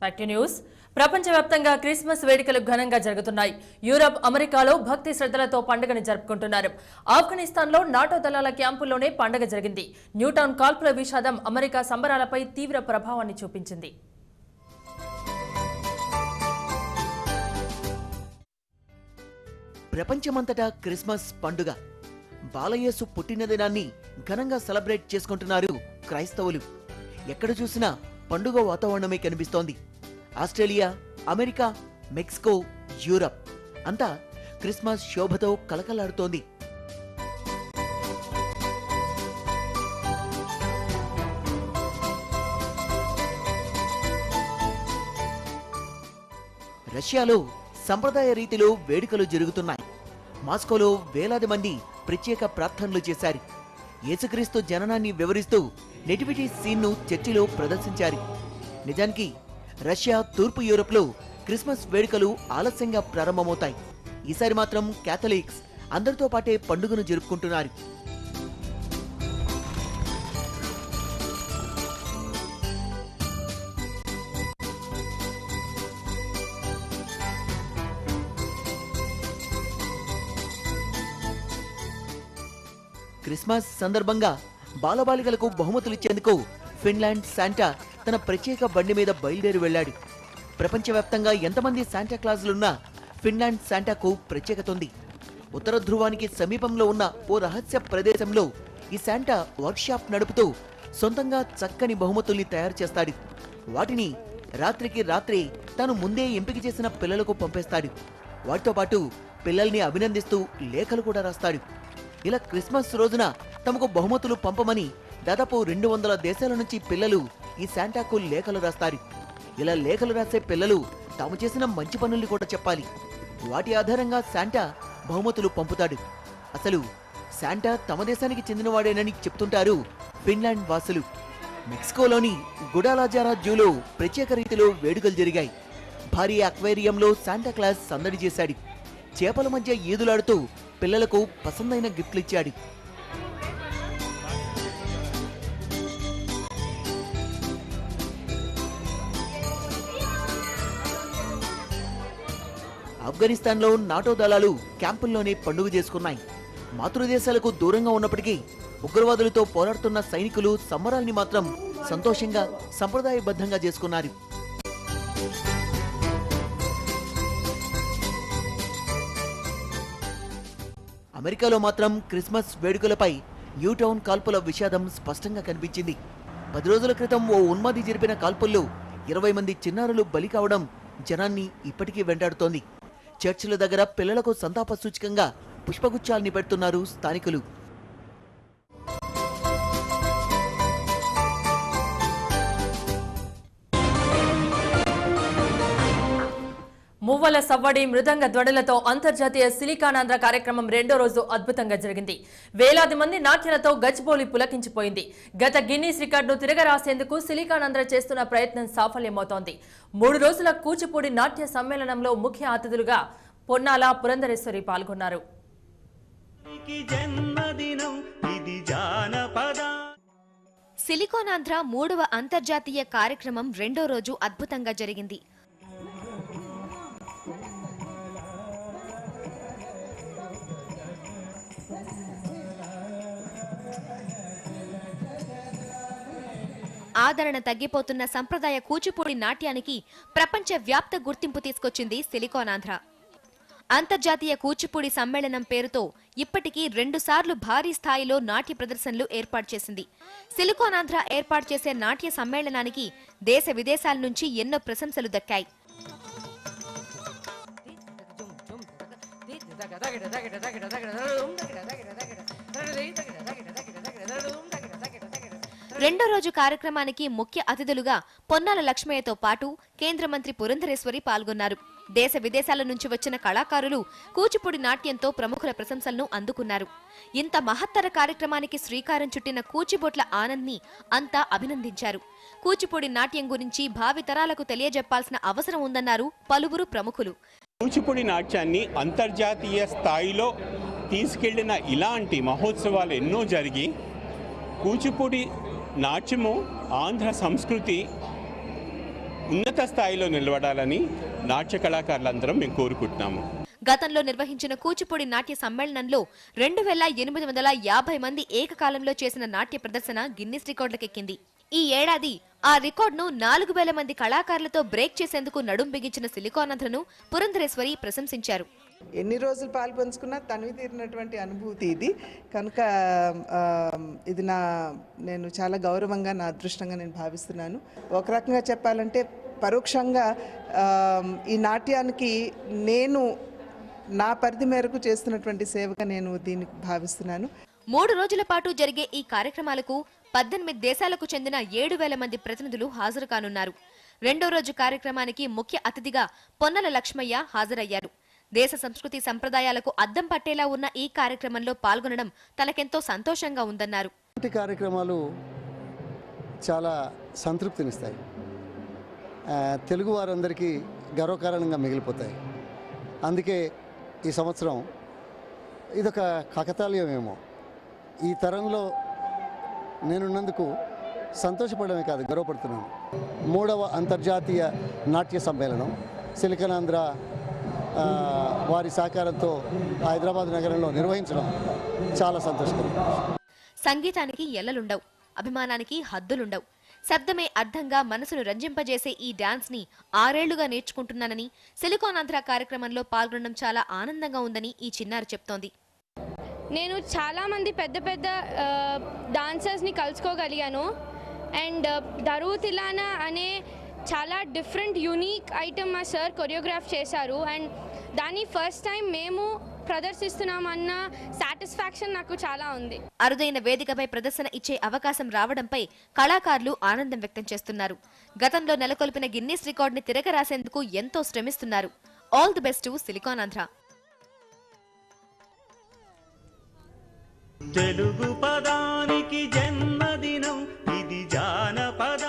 Back to news. ప్రపంచవ్యాప్తంగా Christmas వేడుకలు ఘనంగా జరుగుతున్నాయి. యూరప్, అమెరికాలో భక్తి శ్రద్ధలతో పండుగను జరుపుకుంటున్నారు. ఆఫ్ఘనిస్తాన్లో నాటో దళాల క్యాంపుల్లోనే పండుగ జరిగింది. న్యూటౌన్ కాల్పుల విషాదం అమెరికా సంబరాలపై తీవ్ర ప్రభావాన్ని చూపించింది. ప్రపంచమంతటా క్రిస్మస్ పండుగ. బాలయేసు పుట్టినదినాన్ని ఘనంగా సెలబ్రేట్ చేసుకుంటున్నారు క్రైస్తవులు. ఎక్కడ చూసినా పండుగ వాతావరణమే కనిపిస్తోంది. ఆస్ట్రేలియా, అమెరికా, మెక్సికో, యూరప్ అంతా క్రిస్మస్ శోభతో కలకలాడుతోంది. రష్యాలో సంప్రదాయ రీతిలో వేడుకలు జరుగుతున్నాయి. మాస్కోలో వేలాది మంది ప్రత్యేక ప్రార్థనలు చేశారు. యేసుక్రీస్తు జననాన్ని వివరిస్తూ నెటివిటీ సీన్ను చర్చిలో ప్రదర్శించారు. నిజానికి రష్యా, తూర్పు యూరప్లో క్రిస్మస్ వేడుకలు ఆలస్యంగా ప్రారంభమవుతాయి. ఈసారి మాత్రం క్యాథలిక్స్ అందరితో పాటే పండుగను జరుపుకుంటున్నారు. క్రిస్మస్ సందర్భంగా బాలబాలికలకు బహుమతులిచ్చేందుకు ఫిన్లాండ్ శాంటా తన ప్రత్యేక బండి మీద బయలుదేరి వెళ్లాడు. ప్రపంచవ్యాప్తంగా ఎంతమంది శాంటా క్లాజులున్నా ఫిన్లాండ్ శాంటాకు ప్రత్యేకత ఉంది. ఉత్తర ధ్రువానికి సమీపంలో ఉన్న ఓ రహస్య ప్రదేశంలో ఈ శాంటా వర్క్షాప్ నడుపుతూ సొంతంగా చక్కని బహుమతుల్ని తయారు చేస్తాడు. వాటిని రాత్రికి రాత్రే తాను ముందే ఎంపిక చేసిన పిల్లలకు పంపేస్తాడు. వాటితో పాటు పిల్లల్ని అభినందిస్తూ లేఖలు కూడా రాస్తాడు. ఇలా క్రిస్మస్ రోజున తమకు బహుమతులు పంపమని దాదాపు 200 దేశాల నుంచి పిల్లలు ఈ శాంటాకు లేఖలు రాస్తారు. ఇలా లేఖలు రాసే పిల్లలు తాము చేసిన మంచి పనుల్ని కూడా చెప్పాలి. వాటి ఆధారంగా శాంటా బహుమతులు పంపుతాడు. అసలు శాంటా తమ దేశానికి చెందినవాడేనని చెప్తుంటారు ఫిన్లాండ్ వాసులు. మెక్సికోలోని గుడాలాజారా జూలో ప్రత్యేక రీతిలో వేడుకలు జరిగాయి. భారీ అక్వేరియంలో శాంటా క్లాస్ సందడి చేశాడు. చేపల మధ్య ఈదులాడుతూ పిల్లలకు పసందైన గిఫ్ట్లు ఇచ్చాడు. ఆఫ్ఘనిస్తాన్లో నాటో దళాలు క్యాంపుల్లోనే పండుగ చేసుకున్నాయి. మాతృదేశాలకు దూరంగా ఉన్నప్పటికీ ఉగ్రవాదులతో పోరాడుతున్న సైనికులు సంబరాల్ని మాత్రం సంతోషంగా, సంప్రదాయబద్ధంగా చేసుకున్నారు. అమెరికాలో మాత్రం క్రిస్మస్ వేడుకలపై న్యూటౌన్ కాల్పుల విషాదం స్పష్టంగా కనిపించింది. 10 రోజుల క్రితం ఓ ఉన్మాది జరిపిన కాల్పుల్లో 20 మంది చిన్నారులు బలి కావడం జనాన్ని ఇప్పటికీ వెంటాడుతోంది. చర్చిల దగ్గర పిల్లలకు సంతాప సూచకంగా పుష్పగుచ్చాల్ని పెడుతున్నారు స్థానికులు. మువ్వల సవ్వడి, మృదంగ ధ్వనులతో అంతర్జాతీయ సిలికానాంధ్ర కార్యక్రమం రెండో రోజు అద్భుతంగా జరిగింది. వేలాది మంది నాట్యాలతో గచ్చిబౌలి పులకించిపోయింది. గత గిన్నీస్ రికార్డును తిరగరాసేందుకు సిలికానాంధ్ర చేస్తున్న ప్రయత్నం సాఫల్యమవుతోంది. 3 రోజుల కూచిపూడి నాట్య సమ్మేళనంలో ముఖ్య అతిథులుగా పొన్నాల పురంధరేశ్వరి పాల్గొన్నారు. సిలికానాంధ్ర 3వ అంతర్జాతీయ కార్యక్రమం రెండో రోజు అద్భుతంగా జరిగింది. ఆదరణ తగ్గిపోతున్న సంప్రదాయ కూచిపూడి నాట్యానికి ప్రపంచ వ్యాప్త గుర్తింపు తీసుకొచ్చింది సిలికానాంధ్ర. అంతర్జాతీయ కూచిపూడి సమ్మేళనం పేరుతో ఇప్పటికీ 2 సార్లు భారీ స్థాయిలో నాట్య ప్రదర్శనలు ఏర్పాటు చేసింది. సిలికానాంధ్ర ఏర్పాటు చేసే నాట్య సమ్మేళనానికి దేశ విదేశాల నుంచి ఎన్నో ప్రశంసలు దక్కాయి. రెండో రోజు కార్యక్రమానికి ముఖ్య అతిథులుగా పొన్నాల లక్ష్మయ్యతో పాటు కేంద్ర మంత్రి పురంధరేశ్వరి పాల్గొన్నారు. దేశ విదేశాల నుంచి వచ్చిన కళాకారులు కూచిపూడి నాట్యంతో ప్రముఖుల ప్రశంసలను అందుకున్నారు. ఇంత మహత్తర కార్యక్రమానికి శ్రీకారం చుట్టిన కూచిబొట్ల ఆనంద్ని అంతా అభినందించారు. కూచిపూడి నాట్యం గురించి భావితరాలకు తెలియజెప్పాల్సిన అవసరం ఉందన్నారు పలువురు ప్రముఖులు. కూచిపూడి నాట్యాన్ని అంతర్జాతీయ స్థాయిలో తీసుకెళ్లిన ఇలాంటి మహోత్సవాలు ఎన్నో జరిగి కూచిపూడి నాట్యము ఆంధ్ర సంస్కృతి ఉన్నత స్థాయిలో నిలబడాలని నాట్య కళాకారులందరం మేము కోరుకుంటున్నాము. గతంలో నిర్వహించిన కూచిపూడి నాట్య సమ్మేళనంలో 2850 మంది ఏకకాలంలో చేసిన నాట్య ప్రదర్శన గిన్నిస్ రికార్డులకెక్కింది. ఈ ఏడాది ఆ రికార్డును 4000 మంది కళాకారులతో బ్రేక్ చేసేందుకు నడుం బిగించిన సిలికానాంధ్రను పురంధరేశ్వరి ప్రశంసించారు. ఎన్ని రోజులు పాల్పంచుకున్నా తనివి తీరినటువంటి అనుభూతి ఇది కనుక ఇది నేను చాలా గౌరవంగా నా అదృష్టంగా నేను భావిస్తున్నాను. ఒక రకంగా చెప్పాలంటే పరోక్షంగా ఈ నాట్యానికి నేను నా పరిధి మేరకు చేస్తున్నటువంటి సేవగా నేను దీనికి భావిస్తున్నాను. 3 రోజుల పాటు జరిగే ఈ కార్యక్రమాలకు 18 దేశాలకు చెందిన 7000 మంది ప్రతినిధులు హాజరు కానున్నారు. రెండో రోజు కార్యక్రమానికి ముఖ్య అతిథిగా పొన్నల లక్ష్మయ్య హాజరయ్యారు. దేశ సంస్కృతి సంప్రదాయాలకు అద్దం పట్టేలా ఉన్న ఈ కార్యక్రమంలో పాల్గొనడం తనకెంతో సంతోషంగా ఉందన్నారు. కార్యక్రమాలు చాలా సంతృప్తినిస్తాయి. తెలుగు వారందరికీ గర్వకారణంగా మిగిలిపోతాయి. అందుకే ఈ సంవత్సరం ఇదొక కాకతాళీయమేమో. ఈ తరంలో నేనున్నందుకు సంతోషపడమే కాదు, గర్వపడుతున్నాను. 3వ అంతర్జాతీయ నాట్య సమ్మేళనం సిలికానాంధ్ర వారి సహకారంతో హైదరాబాద్ నగరంలో నిర్వహించడం చాలా సంతోషకరం. సంగీతానికి ఎల్లలుండవు, అభిమానానికి హద్దులుండవు. శబ్దమే అర్థంగా మనసును రంజింపజేసే ఈ డాన్స్ ని 6 ఏళ్లుగా నేర్చుకుంటున్నానని, సిలికానాంధ్ర కార్యక్రమంలో పాల్గొనడం చాలా ఆనందంగా ఉందని ఈ చిన్నారి చెప్తోంది. నేను చాలామంది పెద్ద పెద్ద డాన్సర్స్ని కలుసుకోగలిగాను. అండ్ దరూ తిలానా అనే చాలా డిఫరెంట్ యూనిక్ ఐటమ్ మా సార్ కొరియోగ్రాఫ్ చేశారు. అండ్ దాన్ని ఫస్ట్ టైం మేము ప్రదర్శిస్తున్నామన్న సాటిస్ఫాక్షన్ నాకు చాలా ఉంది. అరుదైన వేదికపై ప్రదర్శన ఇచ్చే అవకాశం రావడంపై కళాకారులు ఆనందం వ్యక్తం చేస్తున్నారు. గతంలో నెలకొల్పిన గిన్నిస్ రికార్డుని తిరగరాసేందుకు ఎంతో శ్రమిస్తున్నారు. All the best to Siliconandhra. Telugu పదానికి జన్మదినం ఇది జానపద.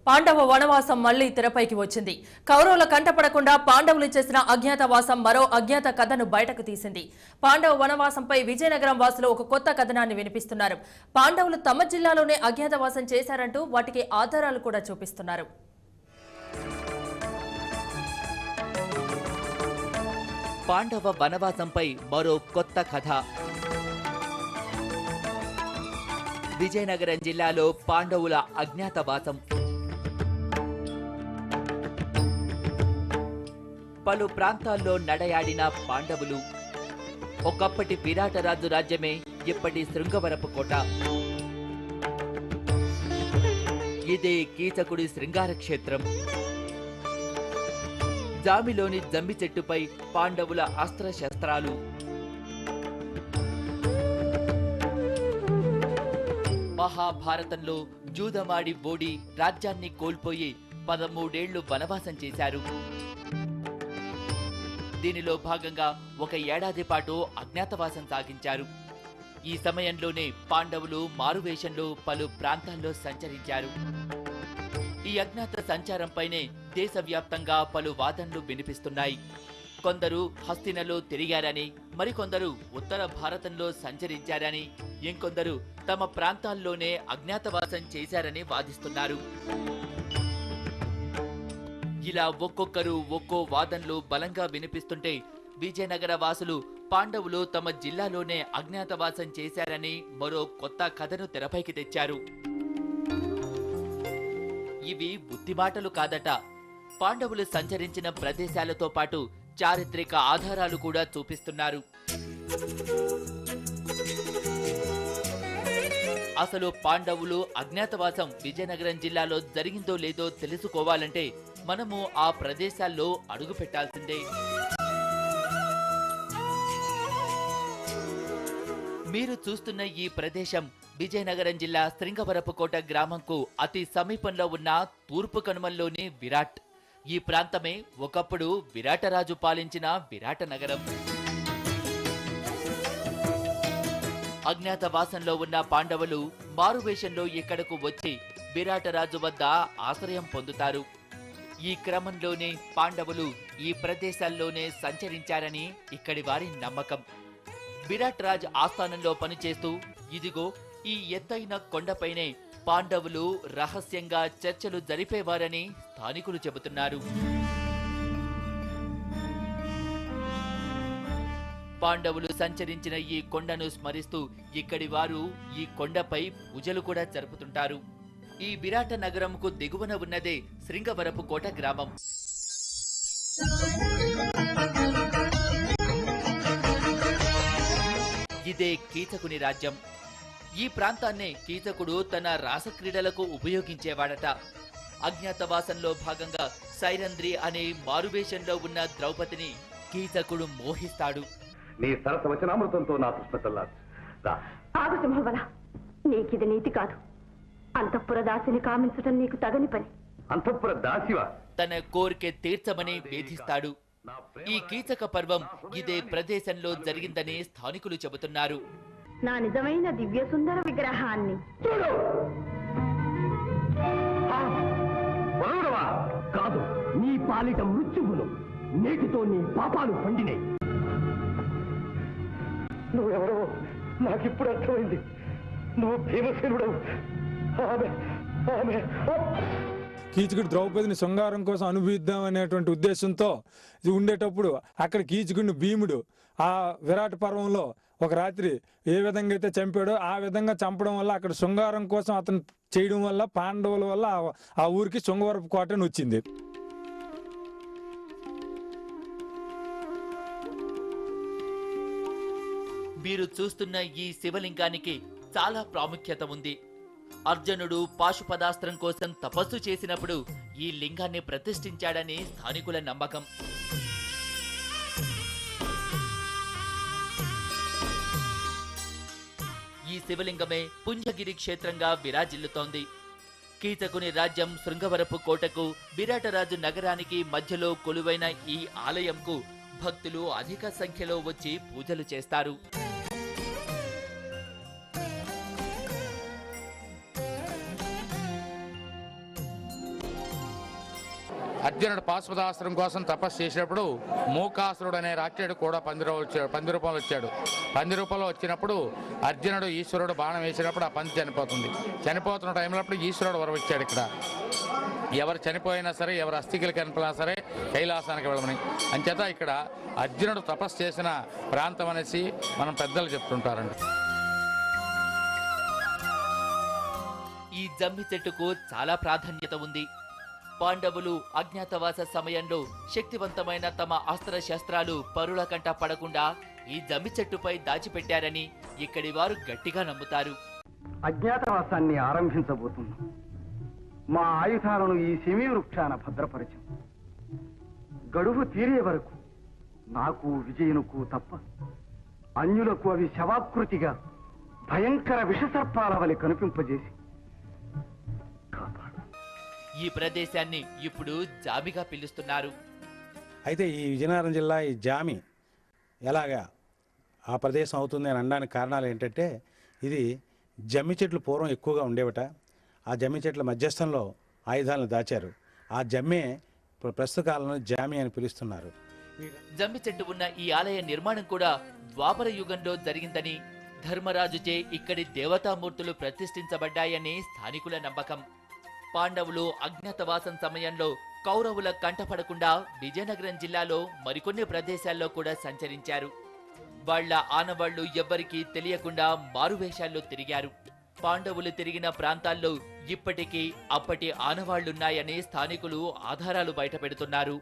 పాండవ వనవాసం మళ్లీ తెరపైకి వచ్చింది. కౌరవుల కంటపడకుండా పాండవులు చేసిన అజ్ఞాతవాసం మరో అజ్ఞాత కథను బయటకు తీసింది. పాండవ వనవాసంపై విజయనగరం వాసులు ఒక కొత్త కథనాన్ని వినిపిస్తున్నారు. పాండవులు తమ జిల్లాలోనే అజ్ఞాతవాసం చేశారంటూ వాటికి ఆధారాలు కూడా చూపిస్తున్నారు. పాండవ వనవాసంపై మరో కొత్త కథ. విజయనగరం జిల్లాలో పాండవుల అజ్ఞాతవాసం. పలు ప్రాంతాల్లో నడయాడిన పాండవులు. ఒకప్పటి విరాటరాజు రాజ్యమే ఇప్పటి శృంగవరపు కోట. ఇదే కీచకుడి శృంగార క్షేత్రం. జామిలోని జమ్మి చెట్టుపై పాండవుల అస్త్రశస్త్రాలు. మహాభారతంలో జూదమాడి ఓడి రాజ్యాన్ని కోల్పోయి 13 ఏళ్లు వనవాసం చేశారు. దీనిలో భాగంగా 1 ఏడాది పాటు అజ్ఞాతవాసం సాగించారు. ఈ సమయంలోనే పాండవులు మారువేషంలో పలు ప్రాంతాల్లో సంచరించారు. ఈ అజ్ఞాత సంచారంపైనే దేశవ్యాప్తంగా పలు వాదనలు వినిపిస్తున్నాయి. కొందరు హస్తినలో తిరిగారని, మరికొందరు ఉత్తర భారతంలో సంచరించారని, ఇంకొందరు తమ ప్రాంతాల్లోనే అజ్ఞాతవాసం చేశారని వాదిస్తున్నారు. ఇలా ఒక్కొక్కరు ఒక్కో వాదనలు బలంగా వినిపిస్తుంటే విజయనగర వాసులు పాండవులు తమ జిల్లాలోనే అజ్ఞాతవాసం చేశారని మరో కొత్త కథను తెరపైకి తెచ్చారు. ఇవి బుద్ధిమాటలు కాదట. పాండవులు సంచరించిన ప్రదేశాలతో పాటు చారిత్రక ఆధారాలు కూడా చూపిస్తున్నారు. అసలు పాండవులు అజ్ఞాతవాసం విజయనగరం జిల్లాలో జరిగిందో లేదో తెలుసుకోవాలంటే మనము ఆ ప్రదేశాల్లో అడుగు పెట్టాల్సిందే. మీరు చూస్తున్న ఈ ప్రదేశం విజయనగరం జిల్లా శృంగవరపుకోట గ్రామంకు అతి సమీపంలో ఉన్న తూర్పు కనుమల్లోని విరాట్. ఈ ప్రాంతమే ఒకప్పుడు విరాటరాజు పాలించిన విరాట నగరం. అజ్ఞాతవాసంలో ఉన్న పాండవులు మారువేషంలో ఇక్కడకు వచ్చి విరాటరాజు వద్ద ఆశ్రయం పొందుతారు. ఈ క్రమంలోనే పాండవులు ఈ ప్రదేశాల్లోనే సంచరించారని ఇక్కడి వారి నమ్మకం. విరాట్ రాజ్ ఆస్థానంలో పనిచేస్తూ ఇదిగో ఈ ఎత్తైన కొండపైనే పాండవులు రహస్యంగా చర్చలు జరిపేవారని స్థానికులు చెబుతున్నారు. పాండవులు సంచరించిన ఈ కొండను స్మరిస్తూ ఇక్కడి వారు ఈ కొండపై పూజలు కూడా జరుపుతుంటారు. ఈ విరాట నగరంకు దిగువన ఉన్నదే శృంగవరపు కోట గ్రామం. ఇదే కీచకుని రాజ్యం. ఈ ప్రాంతాన్నే కీచకుడు తన రాసక్రీడలకు ఉపయోగించేవాడట. అజ్ఞాతవాసంలో భాగంగా సైరంధ్రి అనే మారువేషంలో ఉన్న ద్రౌపదిని కీచకుడు మోహిస్తాడు. నీ సరస వచనామృతంతో నా కృష్ణ చల్లారు. ఆగు సింహబల, నీకిది నీతి కాదు. అంతఃపుర దాసిని కామించటం నీకు తగని పని. అంతఃపుర దాసివా? తన కోరిక తీర్చమని వేధిస్తాడు. ఈ కీచక పర్వం ఇదే ప్రదేశంలో జరిగిందని స్థానికులు చెబుతున్నారు. నా నిజమైన దివ్య సుందర విగ్రహాన్ని కాదు, నీ పాలిట మృత్యువులు నేటితో నీ పాపాలు పండినాయి. నువ్వెవరో నాకిప్పుడు అర్థమైంది. నువ్వు భీమసేనుడవు. కీచకుడు ద్రౌపదిని శృంగారం కోసం అనుభవిద్దాం అనేటువంటి ఉద్దేశంతో ఉండేటప్పుడు అక్కడ కీచకుడిని భీముడు ఆ విరాట పర్వంలో ఒక రాత్రి ఏ విధంగా అయితే చంపాడో ఆ విధంగా చంపడం వల్ల అక్కడ శృంగారం కోసం అతను చేయడం వల్ల పాండవుల వల్ల ఆ ఊరికి శృంగవరపు కోట అని వచ్చింది. మీరు చూస్తున్న ఈ శివలింగానికి చాలా ప్రాముఖ్యత ఉంది. అర్జునుడు పాశుపదాస్త్రం కోసం తపస్సు చేసినప్పుడు ఈ లింగాన్ని ప్రతిష్ఠించాడని స్థానికుల నమ్మకం. ఈ శివలింగమే పుంజగిరి క్షేత్రంగా విరాజిల్లుతోంది. కీచకుని రాజ్యం శృంగవరపు కోటకు విరాటరాజు నగరానికి మధ్యలో కొలువైన ఈ ఆలయంకు భక్తులు అధిక సంఖ్యలో వచ్చి పూజలు చేస్తారు. అర్జునుడు పాశుపదాస్త్రం కోసం తపస్సు చేసినప్పుడు మూకాసురుడు అనే రాక్షసుడు కూడా పంది రూపంలో వచ్చాడు. పంది రూపంలో వచ్చినప్పుడు అర్జునుడు ఈశ్వరుడు బాణం వేసినప్పుడు ఆ పంది చనిపోతుంది. చనిపోతున్న టైంలో ఈశ్వరుడు వరం ఇచ్చాడు. ఇక్కడ ఎవరు చనిపోయినా సరే, ఎవరు అస్థికలు కనిపినా సరే కైలాసానికి వెళ్ళమని. అంచేత ఇక్కడ అర్జునుడు తపస్సు చేసిన ప్రాంతం అనేసి మనం పెద్దలు చెప్తుంటారండి. ఈ జమ్మి చెట్టుకు చాలా ప్రాధాన్యత ఉంది. పాండవులు అజ్ఞాతవాస సమయంలో శక్తివంతమైన తమ అస్త్ర శస్త్రాలు పరుల కంట పడకుండా ఈ జమ్మి చెట్టుపై దాచిపెట్టారని ఇక్కడి వారు గట్టిగా నమ్ముతారు. అజ్ఞాతవాసాన్ని ఆరంభించబోతున్నాం. మా ఆయుధాలను ఈ శమీ వృక్షాన భద్రపరచం. గడువు తీరే వరకు నాకు విజయునుకు తప్ప అన్యులకు అవి శవాకృతిగా భయంకర విషసర్పాల వలె కనిపింపజేసి ఈ ప్రదేశాన్ని ఇప్పుడు జామిగా పిలుస్తున్నారు. అయితే ఈ విజయనగరం జిల్లా ఈ జామి ఎలాగా ఆ ప్రదేశం అవుతుంది అని అనడానికి కారణాలు ఏంటంటే, ఇది జమ్మి చెట్లు పూర్వం ఎక్కువగా ఉండేవట. ఆ జమ్మి చెట్ల మధ్యస్థంలో ఆయుధాలను దాచారు. ఆ జమ్మే ప్రస్తుత కాలంలో జామి అని పిలుస్తున్నారు. జమ్మి చెట్టు ఉన్న ఈ ఆలయ నిర్మాణం కూడా ద్వాపర యుగంలో జరిగిందని, ధర్మరాజుచే ఇక్కడి దేవతామూర్తులు ప్రతిష్ఠించబడ్డాయని స్థానికుల నమ్మకం. పాండవులు అజ్ఞాతవాసం సమయంలో కౌరవుల కంటపడకుండా విజయనగరం జిల్లాలో మరికొన్ని ప్రదేశాల్లో కూడా సంచరించారు. వాళ్ల ఆనవాళ్లు ఎవ్వరికీ తెలియకుండా మారువేషాల్లో తిరిగారు. పాండవులు తిరిగిన ప్రాంతాల్లో ఇప్పటికీ అప్పటి ఆనవాళ్లున్నాయని స్థానికులు ఆధారాలు బయటపెడుతున్నారు.